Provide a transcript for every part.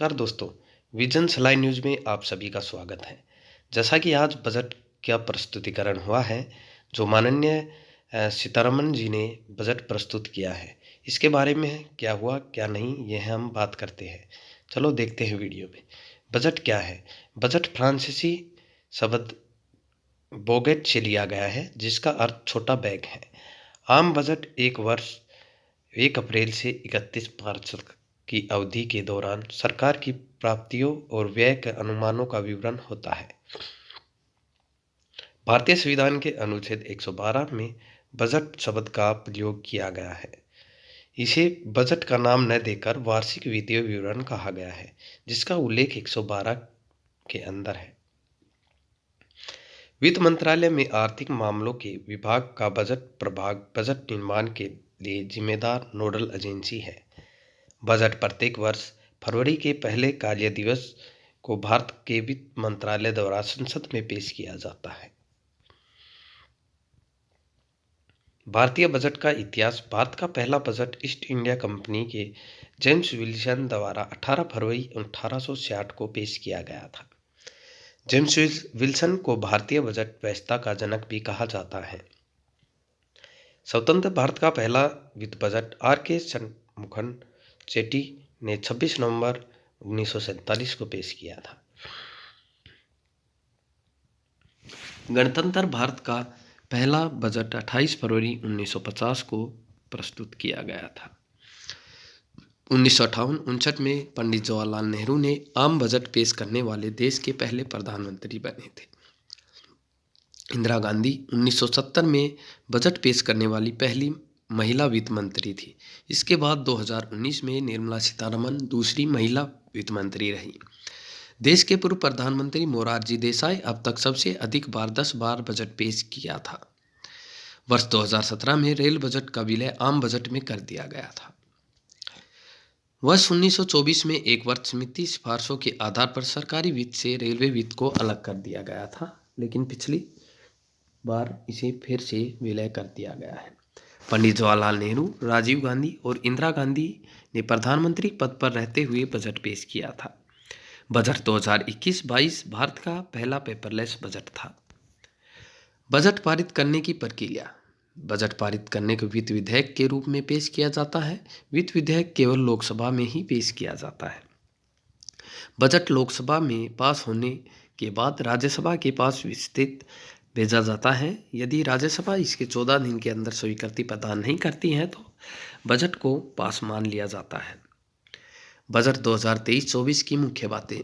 नमस्कार दोस्तों। विजन सलाई न्यूज में आप सभी का स्वागत है। जैसा कि आज बजट का प्रस्तुतिकरण हुआ है, जो माननीय सीतारमण जी ने बजट प्रस्तुत किया है, इसके बारे में क्या हुआ क्या नहीं, यह हम बात करते हैं। चलो देखते हैं वीडियो में। बजट क्या है? बजट फ्रांसीसी शब्द बोगेट से लिया गया है, जिसका अर्थ छोटा बैग है। आम बजट एक वर्ष 1 अप्रैल से 31 मार्च तक की अवधि के दौरान सरकार की प्राप्तियों और व्यय के अनुमानों का विवरण होता है। भारतीय संविधान के अनुच्छेद 112 में बजट शब्द का प्रयोग किया गया है। इसे बजट का नाम न देकर वार्षिक वित्तीय विवरण कहा गया है, जिसका उल्लेख 112 के अंदर है। वित्त मंत्रालय में आर्थिक मामलों के विभाग का बजट प्रभाग बजट निर्माण के लिए जिम्मेदार नोडल एजेंसी है। बजट प्रत्येक वर्ष फरवरी के पहले कार्य दिवस को भारत के वित्त मंत्रालय द्वारा संसद में पेश किया जाता है। भारतीय बजट का इतिहास। भारत का पहला बजट ईस्ट इंडिया कंपनी के जेम्स विल्सन द्वारा 18 फरवरी 1866 को पेश किया गया था। जेम्स विल्सन को भारतीय बजट व्यवस्था का जनक भी कहा जाता है। स्वतंत्र भारत का पहला वित्त बजट R.K. शनमुखम चेट्टी ने 26 नवंबर 1947 को पेश किया था। गणतंत्र भारत का पहला बजट 28 फरवरी 1950 को प्रस्तुत किया गया था। 1958-59 में पंडित जवाहरलाल नेहरू ने आम बजट पेश करने वाले देश के पहले प्रधानमंत्री बने थे। इंदिरा गांधी 1970 में बजट पेश करने वाली पहली महिला वित्त मंत्री थी। इसके बाद 2019 में निर्मला सीतारमण दूसरी महिला वित्त मंत्री रही। देश के पूर्व प्रधानमंत्री मोरारजी देसाई अब तक सबसे अधिक बार 10 बार बजट पेश किया था। वर्ष 2017 में रेल बजट का विलय आम बजट में कर दिया गया था। वर्ष 1924 में एक वर्ष समिति सिफारिशों के आधार पर सरकारी वित्त से रेलवे वित्त को अलग कर दिया गया था, लेकिन पिछली बार इसे फिर से विलय कर दिया गया है। पंडित जवाहरलाल नेहरू, राजीव गांधी और इंदिरा गांधी ने प्रधानमंत्री पद पर रहते हुए बजट पेश किया था। बजट 2021-22 भारत का पहला पेपरलेस बजट था। बजट पारित करने की प्रक्रिया। बजट पारित करने को वित्त विधेयक के रूप में पेश किया जाता है। वित्त विधेयक केवल लोकसभा में ही पेश किया जाता है। बजट लोकसभा में पास होने के बाद राज्यसभा के पास विस्तृत भेजा जाता है। यदि राज्यसभा इसके 14 दिन के अंदर स्वीकृति प्रदान नहीं करती है तो बजट को पास मान लिया जाता है। बजट 2023-24 की मुख्य बातें।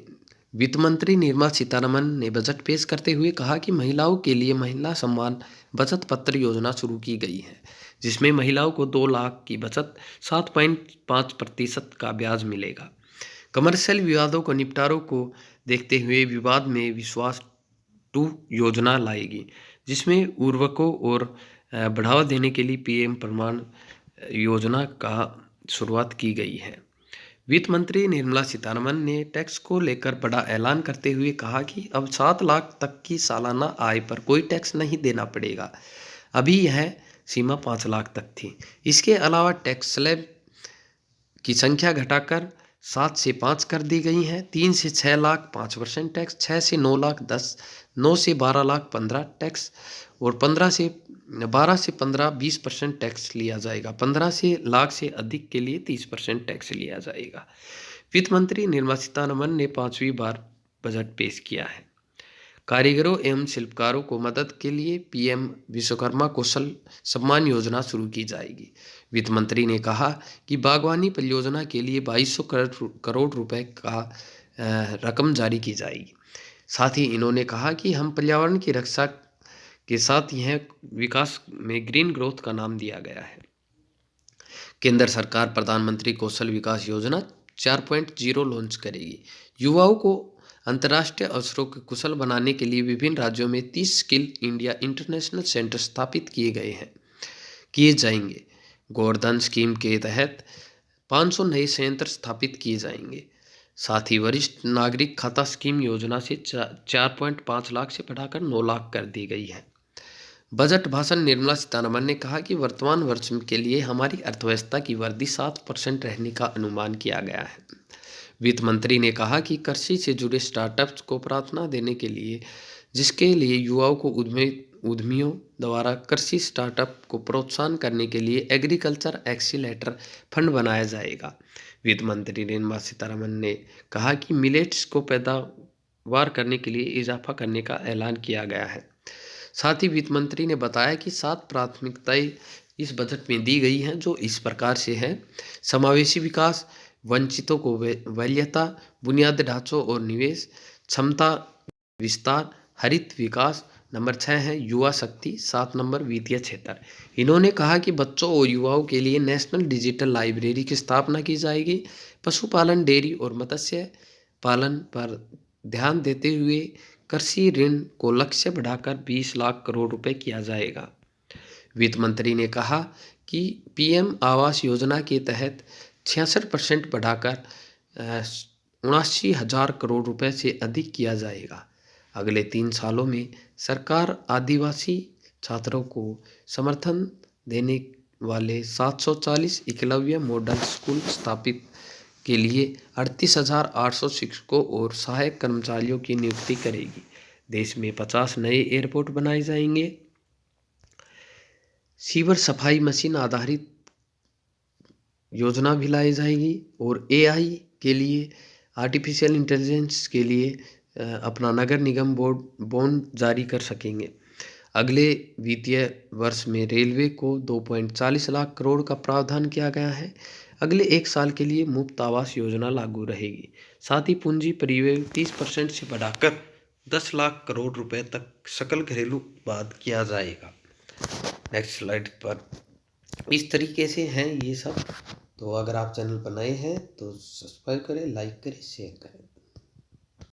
वित्त मंत्री निर्मला सीतारमण ने बजट पेश करते हुए कहा कि महिलाओं के लिए महिला सम्मान बचत पत्र योजना शुरू की गई है, जिसमें महिलाओं को 2 लाख की बचत 7.5% का ब्याज मिलेगा। कमर्शियल विवादों को निपटारों को देखते हुए विवाद में विश्वास 2 योजना लाएगी, जिसमें उर्वरकों और बढ़ावा देने के लिए PM प्रमाण योजना का शुरुआत की गई है। वित्त मंत्री निर्मला सीतारमण ने टैक्स को लेकर बड़ा ऐलान करते हुए कहा कि अब 7 लाख तक की सालाना आय पर कोई टैक्स नहीं देना पड़ेगा। अभी यह सीमा 5 लाख तक थी। इसके अलावा टैक्स स्लैब की संख्या घटाकर 7 से 5 कर दी गई है। 3 से 6 लाख 5% टैक्स, 6 से 9 लाख 10, 9 से 12 लाख 15 टैक्स और 12 से 15 20% टैक्स लिया जाएगा। 15 से लाख से अधिक के लिए 30% टैक्स लिया जाएगा। वित्त मंत्री निर्मला सीतारमण ने 5वीं बार बजट पेश किया है। कारीगरों एवं शिल्पकारों को मदद के लिए PM विश्वकर्मा कौशल सम्मान योजना शुरू की जाएगी। वित्त मंत्री ने कहा कि बागवानी परियोजना के लिए 2200 करोड़ रुपए का रकम जारी की जाएगी। साथ ही इन्होंने कहा कि हम पर्यावरण की रक्षा के साथ यह विकास में ग्रीन ग्रोथ का नाम दिया गया है। केंद्र सरकार प्रधानमंत्री कौशल विकास योजना 4.0 लॉन्च करेगी। युवाओं को अंतर्राष्ट्रीय अवसरों को कुशल बनाने के लिए विभिन्न राज्यों में 30 स्किल इंडिया इंटरनेशनल सेंटर स्थापित किए जाएंगे। गोवर्धन स्कीम के तहत 500 नए संयंत्र स्थापित किए जाएंगे। साथ ही वरिष्ठ नागरिक खाता स्कीम योजना से 4.5 लाख से बढ़ाकर 9 लाख कर दी गई है। बजट भाषण। निर्मला सीतारमण ने कहा कि वर्तमान वर्ष के लिए हमारी अर्थव्यवस्था की वृद्धि 7% रहने का अनुमान किया गया है। वित्त मंत्री ने कहा कि कृषि से जुड़े स्टार्टअप्स को प्रार्थना देने के लिए, जिसके लिए युवाओं को उद्यमियों द्वारा कृषि स्टार्टअप को प्रोत्साहन करने के लिए एग्रीकल्चर एक्सीलेटर फंड बनाया जाएगा। वित्त मंत्री निर्मला सीतारमण ने कहा कि मिलेट्स को पैदावार करने के लिए इजाफा करने का ऐलान किया गया है। साथ ही वित्त मंत्री ने बताया कि 7 प्राथमिकताएं इस बजट में दी गई हैं, जो इस प्रकार से हैं: समावेशी विकास, वंचितों को वरीयता, बुनियादी ढांचों और निवेश, क्षमता विस्तार, हरित विकास। नंबर 6 है युवा शक्ति। 7 नंबर वित्तीय क्षेत्र। इन्होंने कहा कि बच्चों और युवाओं के लिए नेशनल डिजिटल लाइब्रेरी की स्थापना की जाएगी। पशुपालन, डेयरी और मत्स्य पालन पर ध्यान देते हुए कृषि ऋण को लक्ष्य बढ़ाकर 20 लाख करोड़ रुपए किया जाएगा। वित्त मंत्री ने कहा कि पीएम आवास योजना के तहत 66% बढ़ाकर 79,000 करोड़ रुपए से अधिक किया जाएगा। अगले 3 सालों में सरकार आदिवासी छात्रों को समर्थन देने वाले 740 एकलव्य मॉडल स्कूल स्थापित के लिए 38,800 शिक्षकों और सहायक कर्मचारियों की नियुक्ति करेगी। देश में 50 नए एयरपोर्ट बनाए जाएंगे। सीवर सफाई मशीन आधारित योजना भी लाई जाएगी और एआई के लिए, आर्टिफिशियल इंटेलिजेंस के लिए अपना नगर निगम बॉन्ड जारी कर सकेंगे। अगले वित्तीय वर्ष में रेलवे को 2.40 लाख करोड़ का प्रावधान किया गया है। अगले 1 साल के लिए मुफ्त आवास योजना लागू रहेगी। साथ ही पूंजी परिव्यय 30% से बढ़ाकर 10 लाख करोड़ रुपए तक सकल घरेलू उत्पाद किया जाएगा। नेक्स्ट स्लाइड पर इस तरीके से हैं ये सब। तो अगर आप चैनल पर नए हैं तो सब्सक्राइब करें, लाइक करें, शेयर करें।